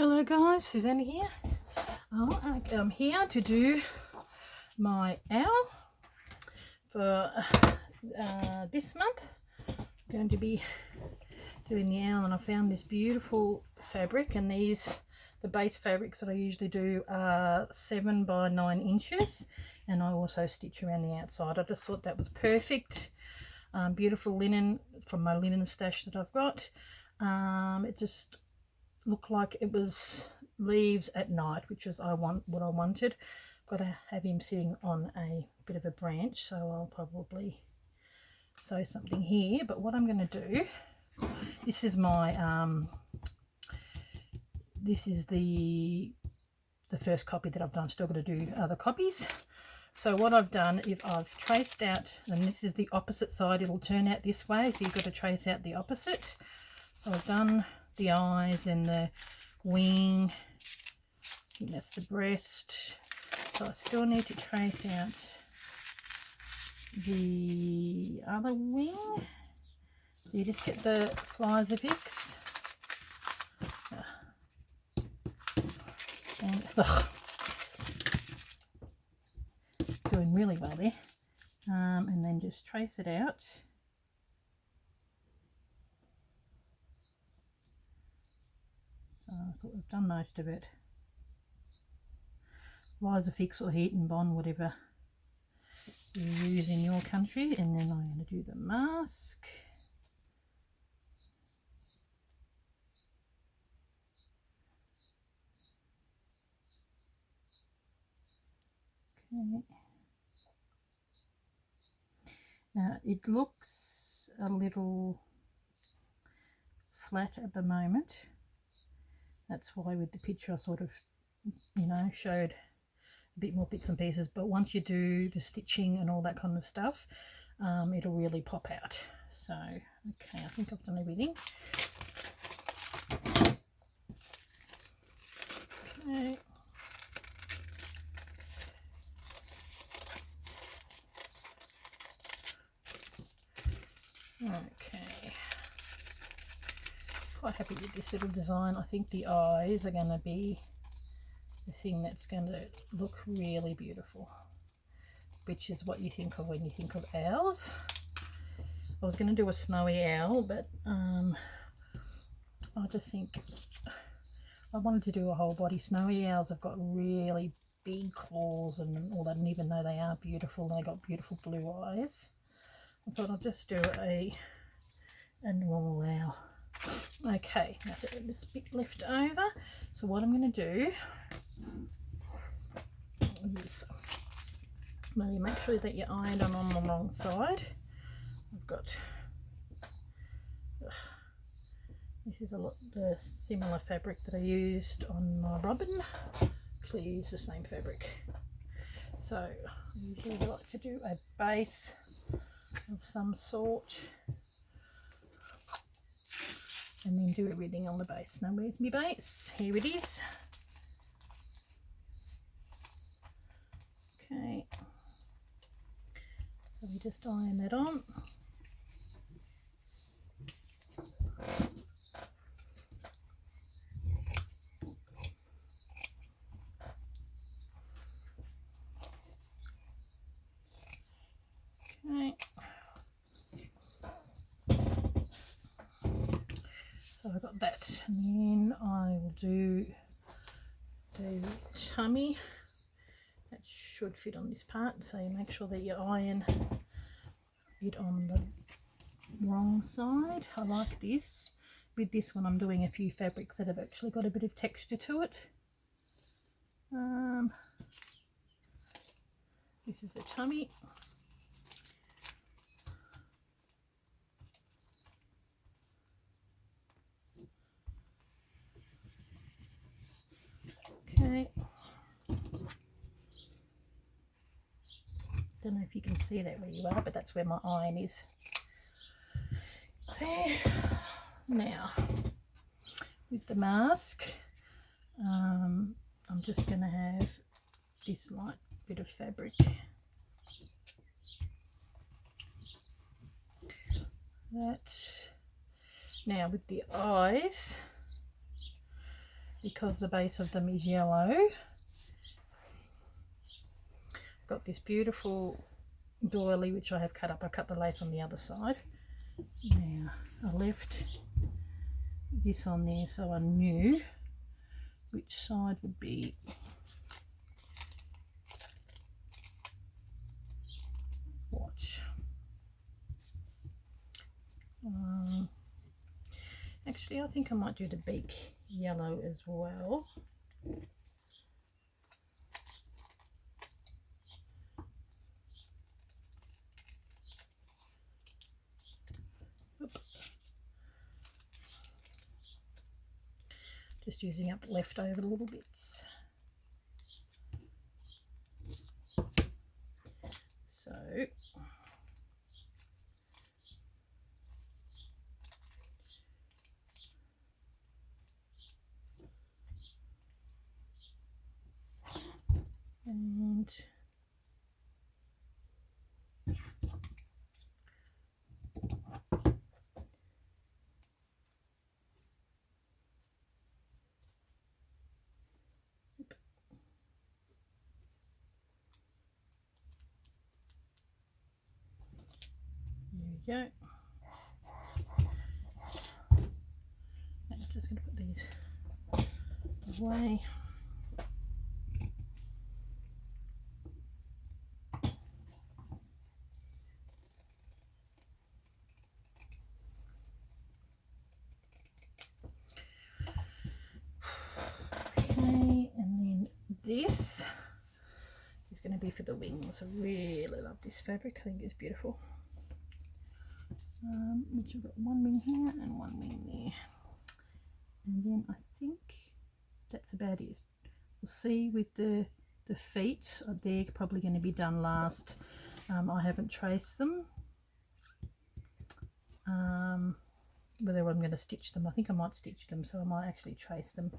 Hello guys, Suzanne here. I'm here to do my owl for this month. I'm going to be doing the owl, and I found this beautiful fabric, and the base fabrics that I usually do are 7 by 9 inches, and I also stitch around the outside. I just thought that was perfect. Beautiful linen from my linen stash that I've got. It just looked like it was leaves at night, which is what I wanted. Got to have him sitting on a bit of a branch, so I'll probably sew something here. But what I'm going to do, this is my this is the first copy that I've done. I'm still going to do other copies. So what I've done is I've traced out, and this is the opposite side, it'll turn out this way, so you've got to trace out the opposite. So I've done the eyes and the wing, I think that's the breast. So I still need to trace out the other wing. So you just get the Flies-A-Fix. And doing really well there. And then just trace it out. So I thought we've done most of it. Flies-A-Fix or Heat and Bond, whatever you use in your country. And then I'm going to do the mask. Okay. Now it looks a little flat at the moment. That's why with the picture I sort of, showed a bit more bits and pieces. But once you do the stitching and all that kind of stuff, it'll really pop out. So, okay, I think I've done everything. Okay. Okay, quite happy with this little design. I think the eyes are going to be the thing that's going to look really beautiful, which is what you think of when you think of owls. I was going to do a snowy owl, but I just think I wanted to do a whole body. Snowy owls have got really big claws and all that, and even though they are beautiful, they got beautiful blue eyes. I thought I'll just do a normal owl. Okay, that's a little bit left over. So what I'm going to do is maybe make sure that you iron them on the wrong side. I've got this is the similar fabric that I used on my robin. Actually use the same fabric. So I usually like to do a base of some sort and then do everything on the base. Now where's my base? Here it is. Okay, so we just iron that on. Okay, so I've got that, and then I will do the tummy. That should fit on this part, so you make sure that you iron it on the wrong side. I like this. With this one I'm doing a few fabrics that have actually got a bit of texture to it. This is the tummy. Okay. Don't know if you can see that where you are, but that's where my iron is. Okay. Now, with the mask, I'm just going to have this light bit of fabric. That. Now with the eyes, because the base of them is yellow. Got this beautiful doily which I have cut up. I cut the lace on the other side. Now I left this on there so I knew which side would be what. Actually, I think I might do the beak yellow as well. Oops. Just using up leftover little bits. So and there we go. I'm just going to put these away. Okay, and then this is going to be for the wings. I really love this fabric. I think it's beautiful. Which I've got one wing here and one wing there, and then I think that's about it. We'll see with the feet. They're probably going to be done last. I haven't traced them. Whether I'm going to stitch them, I think I might stitch them, so I might actually trace them.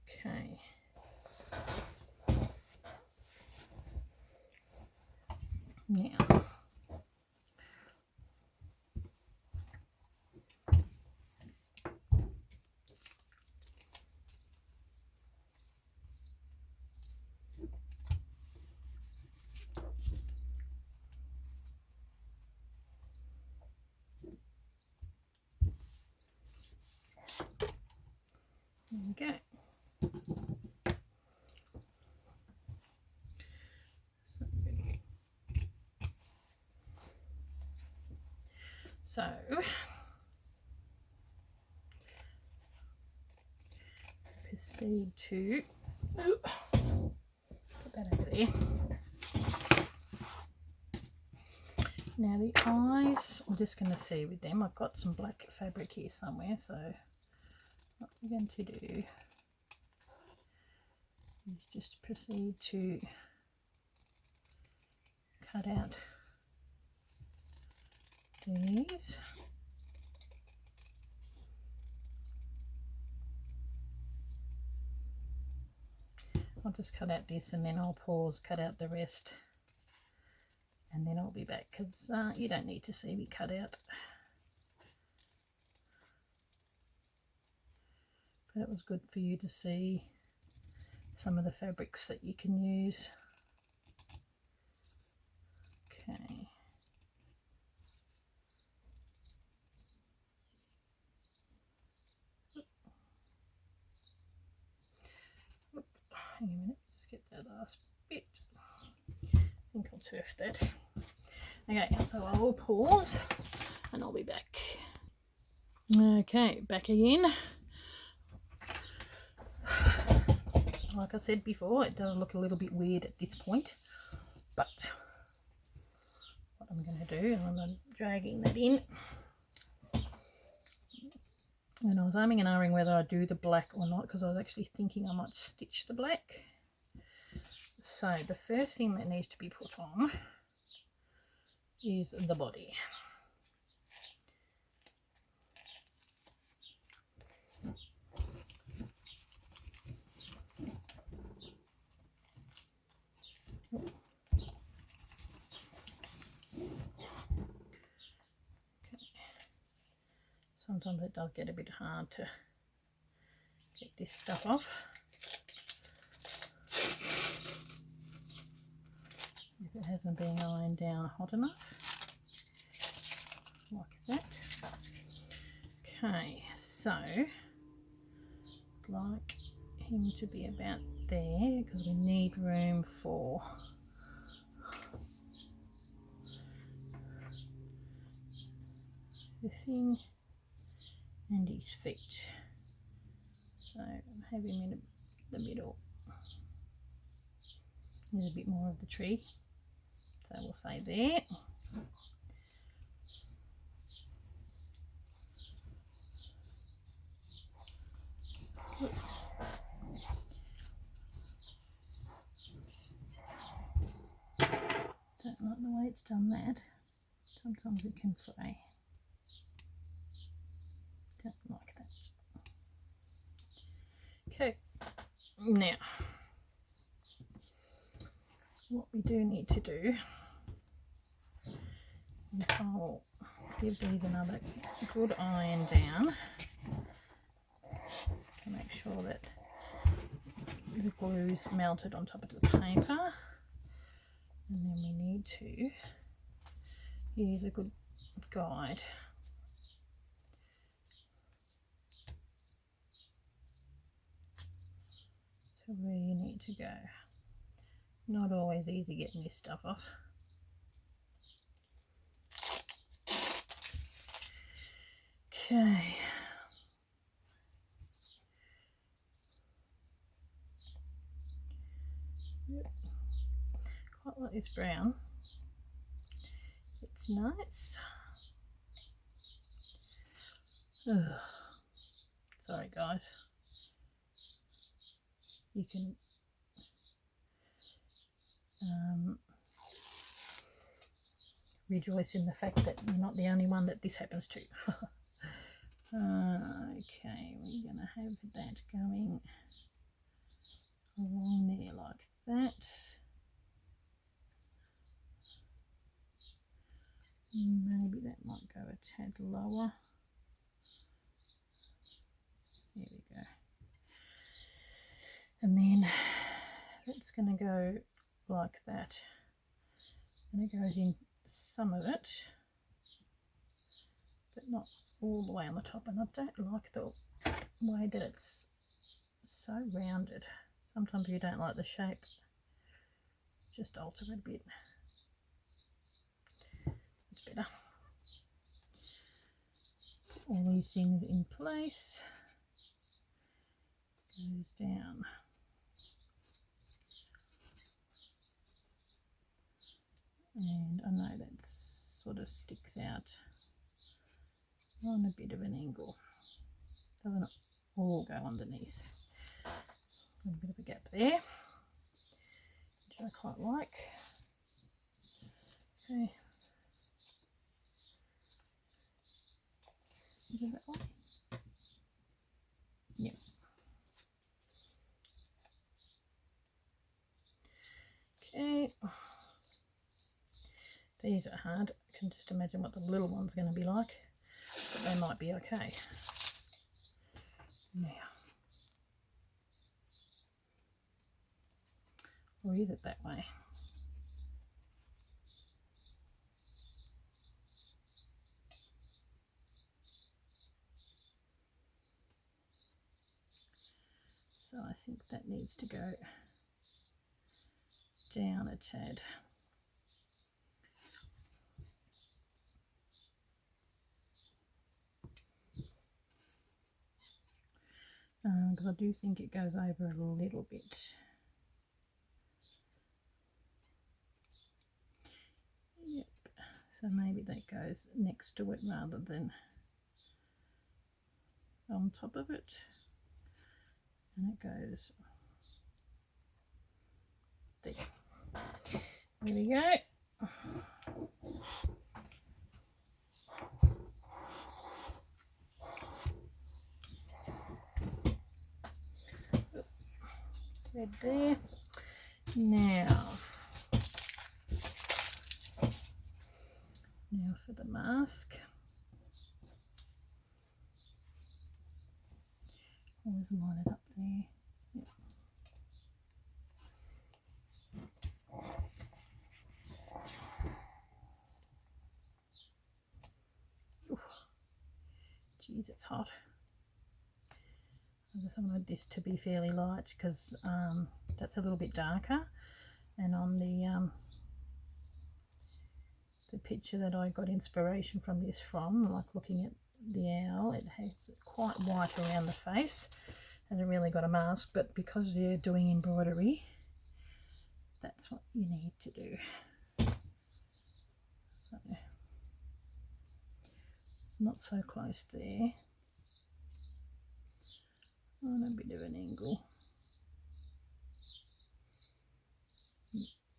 Okay. Now there we go. So proceed to put that over there. Now the eyes, I'm just going to see with them. I've got some black fabric here somewhere, so what we're going to do is just proceed to cut out these. I'll just cut out this and then I'll pause, cut out the rest, and then I'll be back because you don't need to see me cut out. But it was good for you to see some of the fabrics that you can use. Okay. Hang on a minute, let's get that last bit. I think I'll turf that. Okay, so I will pause and I'll be back. Okay, back again. Like I said before, it does look a little bit weird at this point, but what I'm going to do, I'm dragging that in. And I was umming and ahhing whether I do the black or not because I was actually thinking I might stitch the black. So the first thing that needs to be put on is the body. Sometimes it does get a bit hard to Get this stuff off. If it hasn't been ironed down hot enough, like that. Okay, so I'd like him to be about there because we need room for the thing and his feet. So have him in the middle. There's a bit more of the tree, so we'll say there. Don't like the way it's done that. Sometimes it can fray. Don't like that. Okay, now what we do need to do is I'll give these another good iron down to make sure that the glue is melted on top of the paper, and then we need to use a good guide to where you need to go. Not always easy getting this stuff off. Okay. Yep. Quite like this brown. It's nice. Ugh. Sorry guys. You can rejoice in the fact that you're not the only one that this happens to. Okay, we're going to have that going along there like that. Maybe that might go a tad lower. There we go. And then that's going to go like that. And it goes in some of it, but not all the way on the top. And I don't like the way that it's so rounded. Sometimes you don't like the shape, just alter it a bit. It's better. All these things in place. Goes down. And I know that sort of sticks out on a bit of an angle. Doesn't all go underneath. A bit of a gap there, which I quite like. Okay. Is it that one? Yep. Okay. These are hard. I can just imagine what the little one's going to be like, but they might be okay. Now, or is it that way? So I think that needs to go down a tad. Because I do think it goes over a little bit. Yep, so maybe that goes next to it rather than on top of it. And it goes there. There we go. Thread there. Now for the mask. Always line it up there. Yep. Geez, it's hot. I just wanted this to be fairly light because that's a little bit darker, and on the picture that I got inspiration from this from, like looking at the owl, it has quite white around the face, hasn't really got a mask, but because you're doing embroidery, that's what you need to do. So, not so close there, on a bit of an angle.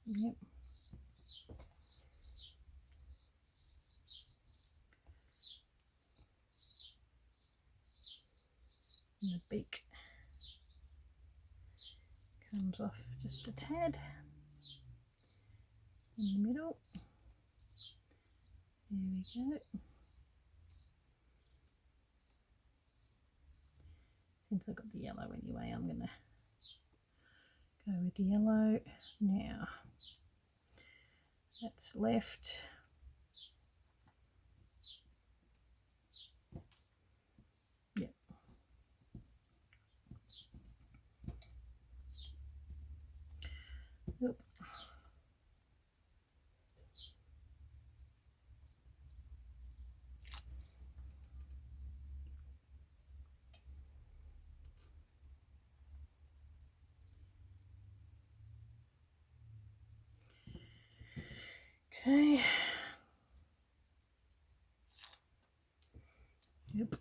Yep. And the beak comes off just a tad in the middle. There we go. Since I've got the yellow anyway, I'm going to go with the yellow now. That's left. Yep. Yep. Okay. Yep.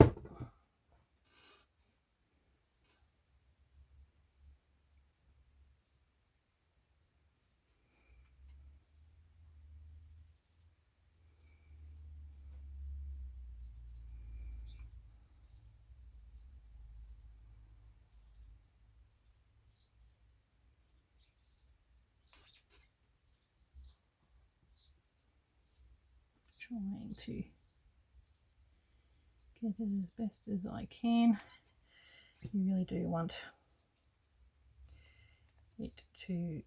Trying to get it as best as I can. You really do want it to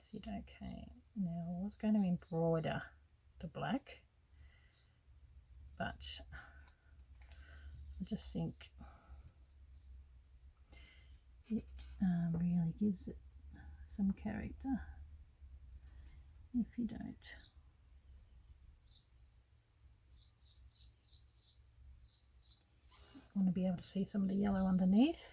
sit okay. Now I was going to embroider the black, but I just think it really gives it some character if you don't. I want to be able to see some of the yellow underneath.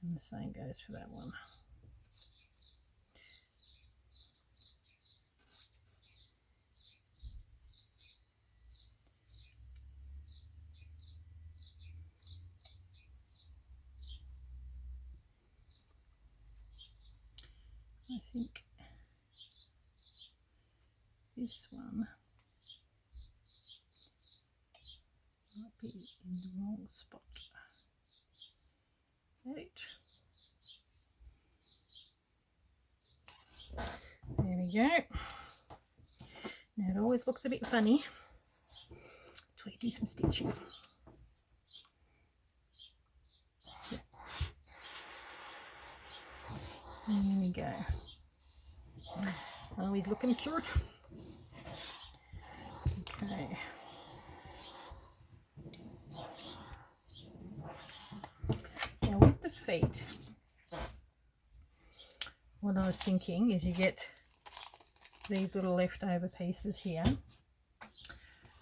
And the same goes for that one. I think this one might be in the wrong spot. Right. There we go. Now it always looks a bit funny until you do some stitching. There we go. Always looking cute. Okay. Now with the feet, what I was thinking is you get these little leftover pieces here.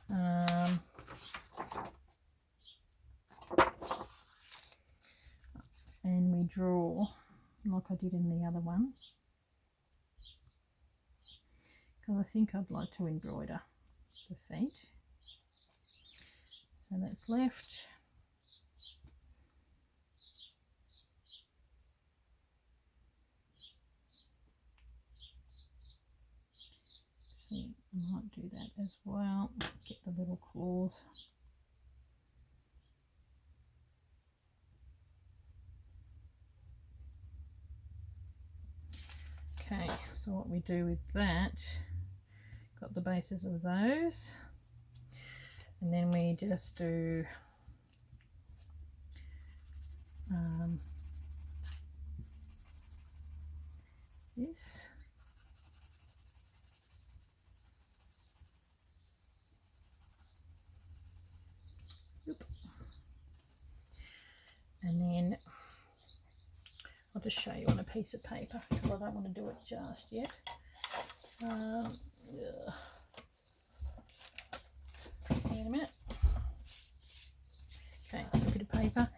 And we draw like I did in the other one, because I think I'd like to embroider the feet. So that's left. See, I might do that as well. Get the little claws. Okay, so what we do with that, got the bases of those, and then we just do this. Oop. And then I'll just show you on a piece of paper because I don't want to do it just yet. Wait a minute. Okay, a bit of paper,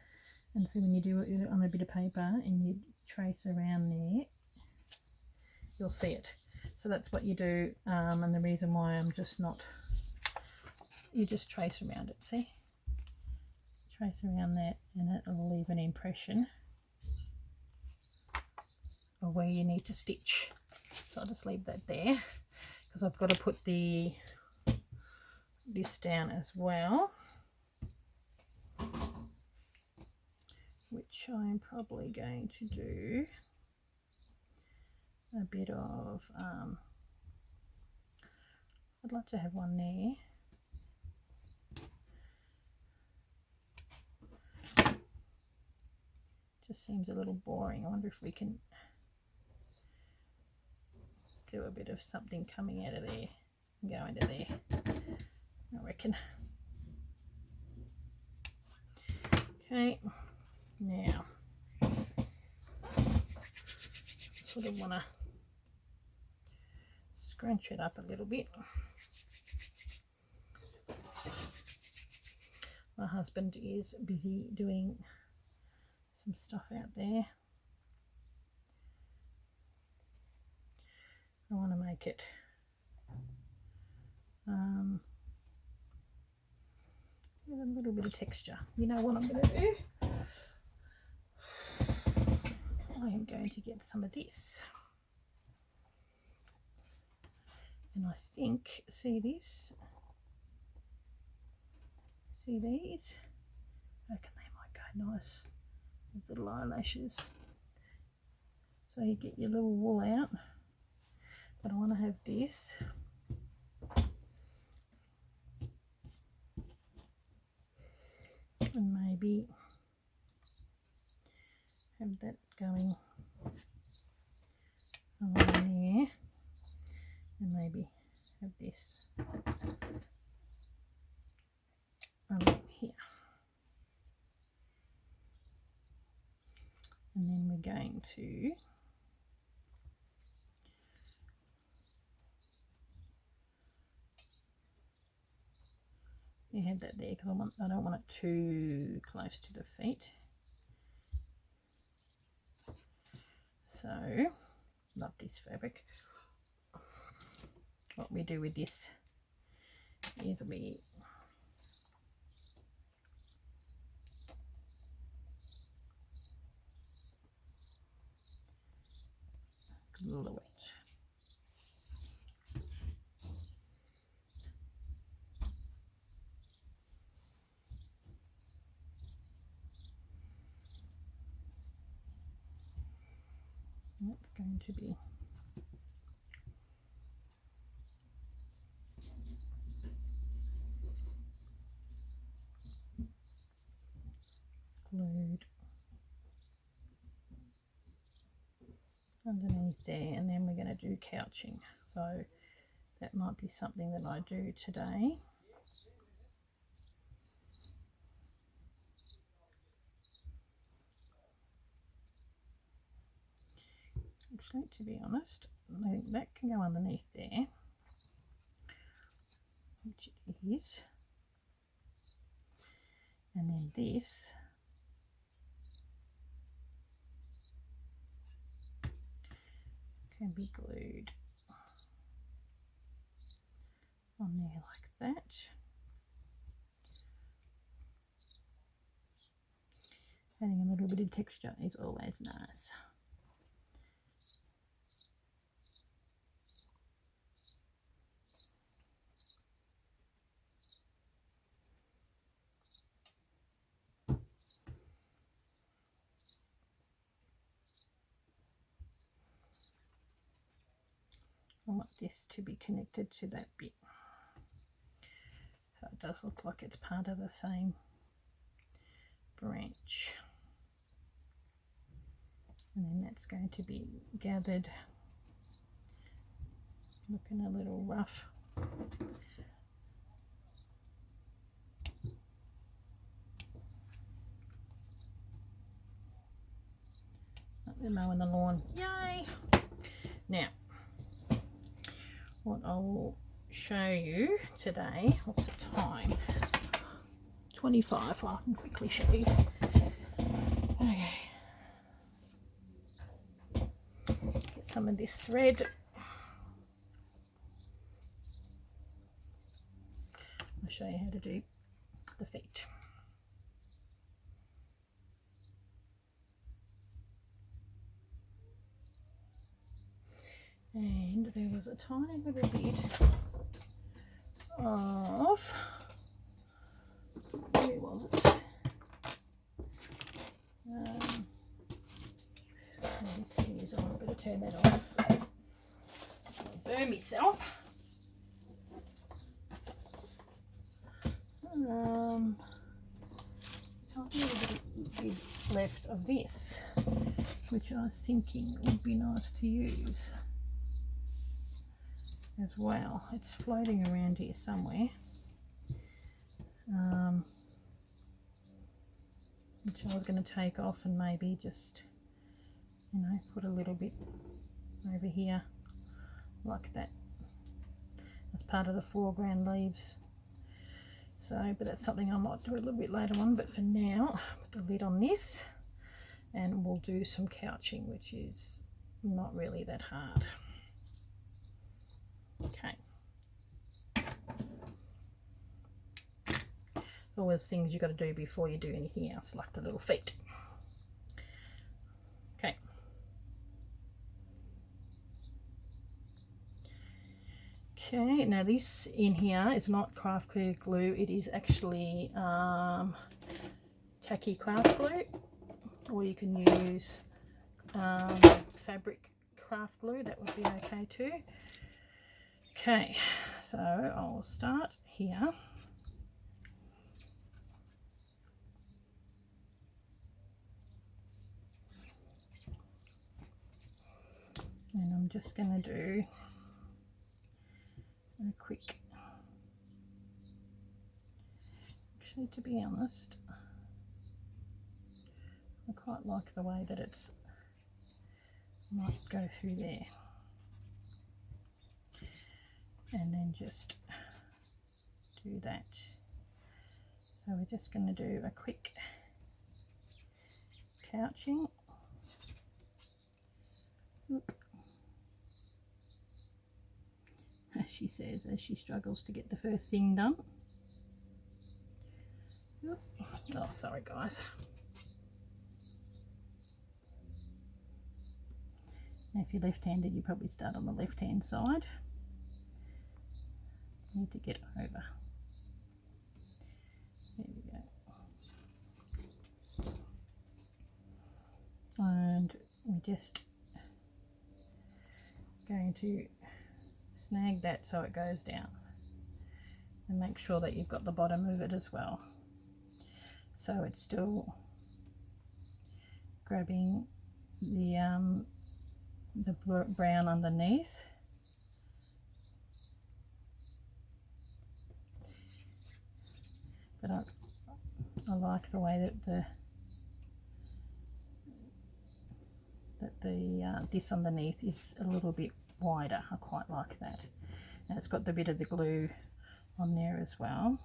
and so when you do it on a bit of paper and you trace around there, you'll see it. So that's what you do, and the reason why I'm just not, you just trace around it, see? Trace around that and it will leave an impression of where you need to stitch. So I'll just leave that there because I've got to put this down as well, which I'm probably going to do a bit of, I'd like to have one there. Just seems a little boring. I wonder if we can do a bit of something coming out of there and go into there, I reckon. Okay, now sort of want to scrunch it up a little bit. My husband is busy doing some stuff out there. I want to make it with a little bit of texture. You know what I'm going to do? I am going to get some of this. And I think, see this? See these? I reckon they might go nice with little eyelashes. So you get your little wool out. But I want to have this. And maybe have that going along there. And maybe have this along here. And then we're going to have that there because I don't want it too close to the feet. So, love this fabric. What we do with this is we glue it. That's going to be glued underneath there, and then we're going to do couching. So that might be something that I do today. Actually, to be honest, I think that can go underneath there, which it is, and then this can be glued on there like that. Adding a little bit of texture is always nice. I want this to be connected to that bit. So it does look like it's part of the same branch. And then that's going to be gathered, looking a little rough. They're mowing the lawn. Yay! Now, what I will show you today, what's the time? 25. I can quickly show you. Okay. Get some of this thread. I'll show you how to do the feet. And there was a tiny little bit of, where was it? This is on, I better turn that off. I'll burn myself. Tiny little bit left of this, which I was thinking would be nice to use as well. It's floating around here somewhere, which I was going to take off and maybe just, you know, put a little bit over here like that as part of the foreground leaves. So, but that's something I might do a little bit later on. But for now, put the lid on this and we'll do some couching, which is not really that hard. Okay. Always things you've got to do before you do anything else, like the little feet. Okay. Okay, now this in here is not craft clear glue, it is actually tacky craft glue, or you can use fabric craft glue, that would be okay too. Okay, so I'll start here. And I'm just going to do a quick, actually to be honest, I quite like the way that it's might go through there. And then just do that. So we're just going to do a quick couching. Oop. As she says, as she struggles to get the first thing done. Oop. Oh, sorry guys. Now, if you're left-handed, you probably start on the left-hand side. Need to get over. There we go. And we're just going to snag that so it goes down, and make sure that you've got the bottom of it as well, so it's still grabbing the brown underneath. But I like the way that this underneath is a little bit wider. I quite like that. And it's got the bit of the glue on there as well.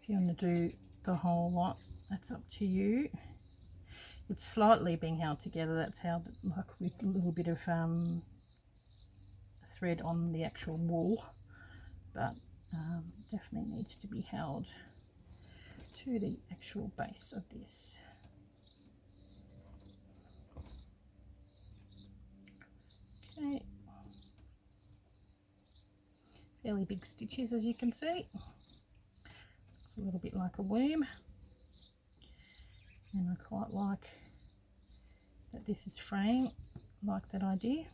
If you want to do the whole lot, that's up to you. It's slightly being held together. That's how, like with a little bit of thread on the actual wool, but definitely needs to be held to the actual base of this. Okay, fairly big stitches as you can see. a little bit like a worm, and I quite like that this is fraying, like that idea.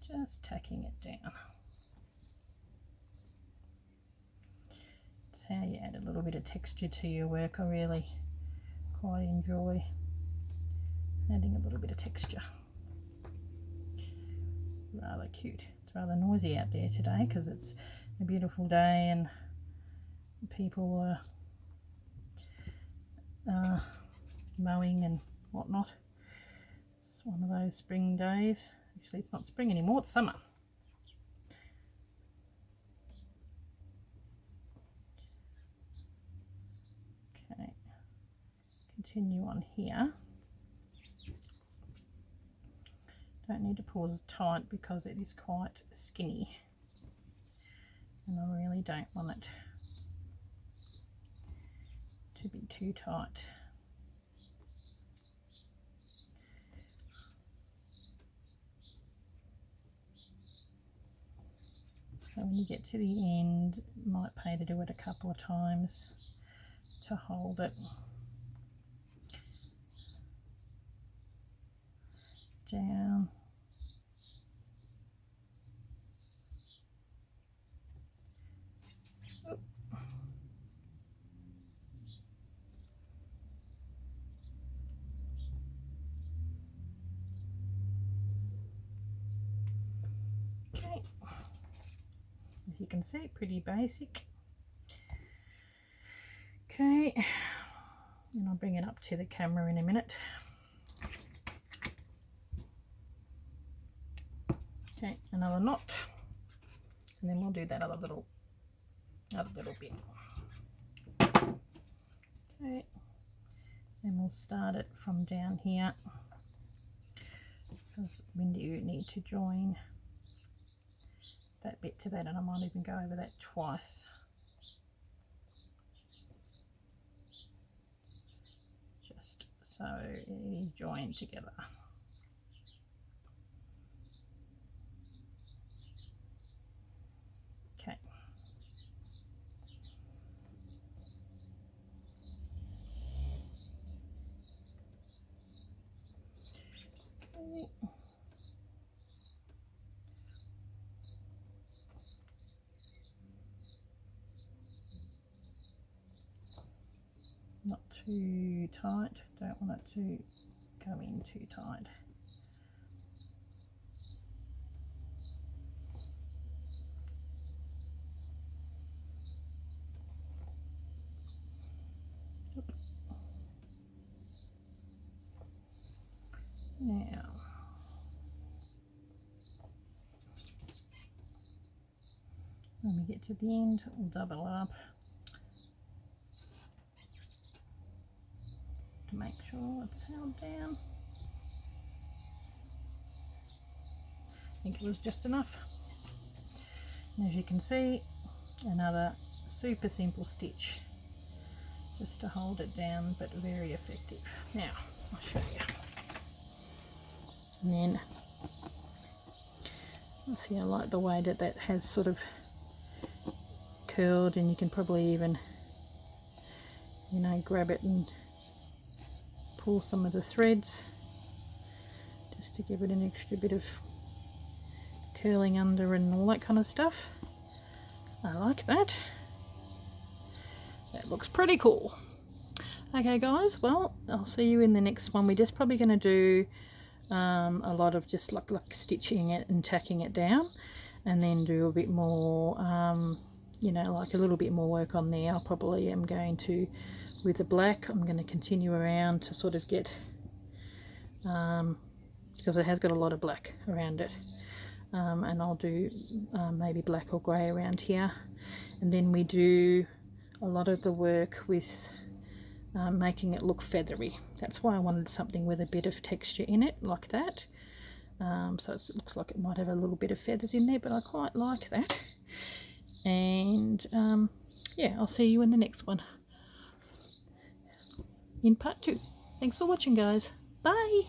So just tacking it down. It's how you add a little bit of texture to your work. I really quite enjoy adding a little bit of texture. Rather cute. It's rather noisy out there today because it's a beautiful day and people are mowing and whatnot. It's one of those spring days. Actually, it's not spring anymore, it's summer. Okay, continue on here. Don't need to pull as tight because it is quite skinny, and I really don't want it to be too tight. So when you get to the end, it might pay to do it a couple of times to hold it down. Okay, as you can see, pretty basic. Okay, and I'll bring it up to the camera in a minute. Okay, another knot, and then we'll do that other little bit. Okay, and we'll start it from down here because we do need to join that bit to that, and I might even go over that twice. Just so it is joined together. Okay. Okay. Not too tight, don't want it to go in too tight. Now, when we get to the end, we'll double up to make sure it's held down. I think it was just enough. And as you can see, another super simple stitch just to hold it down, but very effective. Now, I'll show you. And then, see, I like the way that that has sort of curled, and you can probably even, you know, grab it and pull some of the threads just to give it an extra bit of curling under and all that kind of stuff. I like that. That looks pretty cool. Okay guys, well, I'll see you in the next one. We're just probably going to do a lot of just like stitching it and tacking it down, and then do a bit more you know, like a little bit more work on there. I probably am going to, with the black, I'm going to continue around to sort of get because it has got a lot of black around it, and I'll do maybe black or grey around here, and then we do a lot of the work with making it look feathery. That's why I wanted something with a bit of texture in it, like that. So it looks like it might have a little bit of feathers in there, but I quite like that. And yeah, I'll see you in the next one. in part 2. Thanks for watching, guys. Bye.